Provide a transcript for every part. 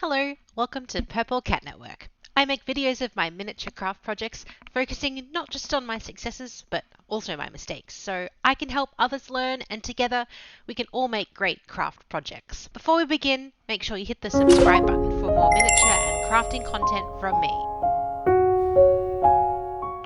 Hello, welcome to Purple Cat Network. I make videos of my miniature craft projects, focusing not just on my successes, but also my mistakes, so I can help others learn and together we can all make great craft projects. Before we begin, make sure you hit the subscribe button for more miniature and crafting content from me.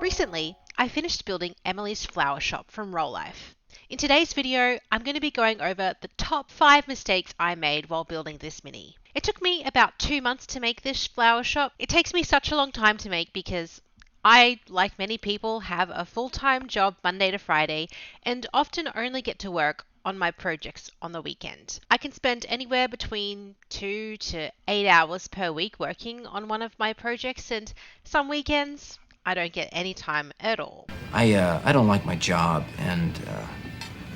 Recently, I finished building Emily's flower shop from Rolife. In today's video, I'm going to be going over the top 5 mistakes I made while building this mini. It took me about 2 months to make this flower shop. It takes me such a long time to make because I, like many people, have a full-time job Monday to Friday and often only get to work on my projects on the weekend. I can spend anywhere between 2 to 8 hours per week working on one of my projects, and some weekends I don't get any time at all. I don't like my job, and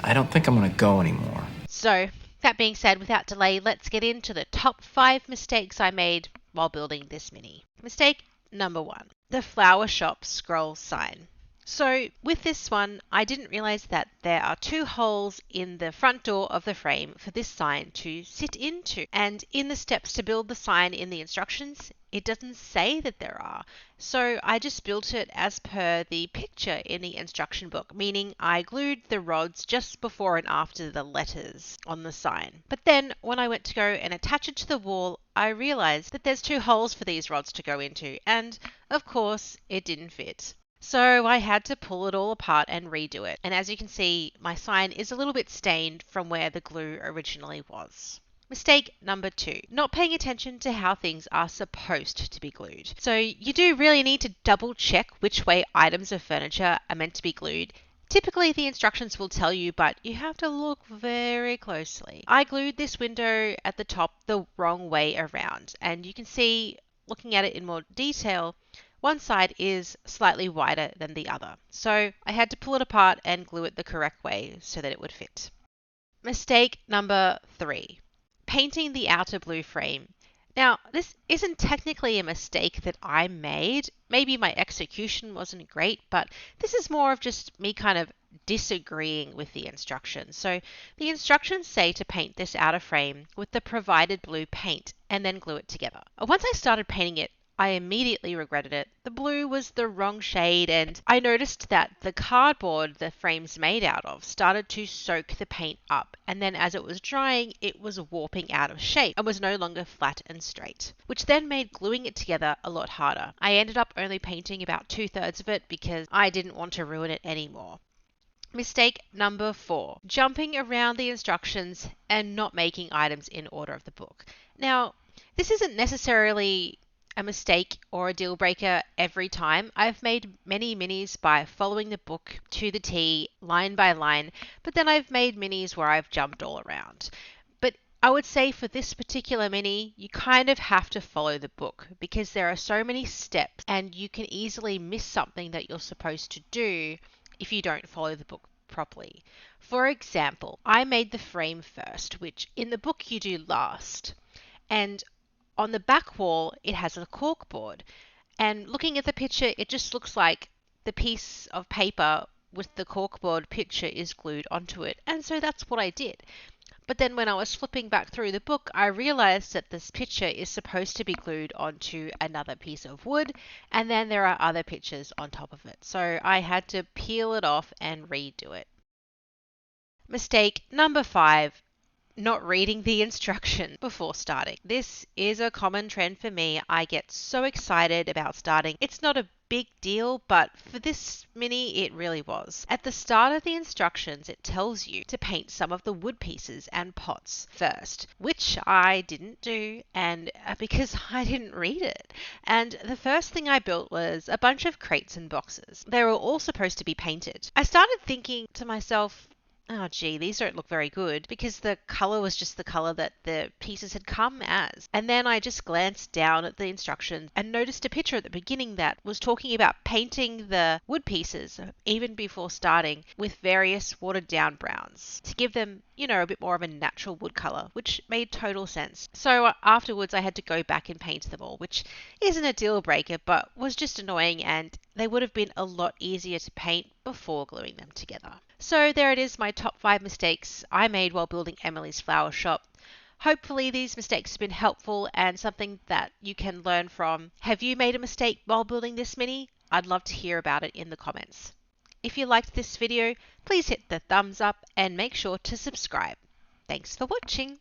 I don't think I'm gonna go anymore. So, that being said, without delay, let's get into the top 5 mistakes I made while building this mini. Mistake number 1, the flower shop scroll sign. So with this one, I didn't realize that there are 2 holes in the front door of the frame for this sign to sit into. And in the steps to build the sign in the instructions, it doesn't say that there are. So I just built it as per the picture in the instruction book, meaning I glued the rods just before and after the letters on the sign. But then when I went to go and attach it to the wall, I realized that there's 2 holes for these rods to go into, and of course it didn't fit. So I had to pull it all apart and redo it. And as you can see, my sign is a little bit stained from where the glue originally was. Mistake number 2, not paying attention to how things are supposed to be glued. So you do really need to double check which way items of furniture are meant to be glued. Typically the instructions will tell you, but you have to look very closely. I glued this window at the top the wrong way around, and you can see, looking at it in more detail, one side is slightly wider than the other. So I had to pull it apart and glue it the correct way so that it would fit. Mistake number 3, painting the outer blue frame. Now, this isn't technically a mistake that I made. Maybe my execution wasn't great, but this is more of just me kind of disagreeing with the instructions. So the instructions say to paint this outer frame with the provided blue paint and then glue it together. Once I started painting it, I immediately regretted it. The blue was the wrong shade, and I noticed that the cardboard the frame's made out of started to soak the paint up, and then as it was drying, it was warping out of shape and was no longer flat and straight, which then made gluing it together a lot harder. I ended up only painting about 2/3 of it because I didn't want to ruin it anymore. Mistake number 4, jumping around the instructions and not making items in order of the book. Now, this isn't necessarily a mistake or a deal breaker every time. I've made many minis by following the book to the T, line by line, but then I've made minis where I've jumped all around. But I would say for this particular mini, you kind of have to follow the book because there are so many steps and you can easily miss something that you're supposed to do if you don't follow the book properly. For example, I made the frame first, which in the book you do last. And on the back wall, it has a corkboard. And looking at the picture, it just looks like the piece of paper with the corkboard picture is glued onto it. And so that's what I did. But then when I was flipping back through the book, I realized that this picture is supposed to be glued onto another piece of wood, and then there are other pictures on top of it. So I had to peel it off and redo it. Mistake number 5, not reading the instructions before starting. This is a common trend for me. I get so excited about starting. It's not a big deal, but for this mini it really was. At the start of the instructions, it tells you to paint some of the wood pieces and pots first, which I didn't do, and because I didn't read it. And the first thing I built was a bunch of crates and boxes. They were all supposed to be painted. I started thinking to myself, oh gee, these don't look very good, because the colour was just the colour that the pieces had come as. And then I just glanced down at the instructions and noticed a picture at the beginning that was talking about painting the wood pieces, even before starting, with various watered down browns to give them, a bit more of a natural wood colour, which made total sense. So afterwards I had to go back and paint them all, which isn't a deal breaker, but was just annoying, and they would have been a lot easier to paint before gluing them together. So there it is, my top 5 mistakes I made while building Emily's flower shop. Hopefully these mistakes have been helpful and something that you can learn from. Have you made a mistake while building this mini? I'd love to hear about it in the comments. If you liked this video, please hit the thumbs up and make sure to subscribe. Thanks for watching.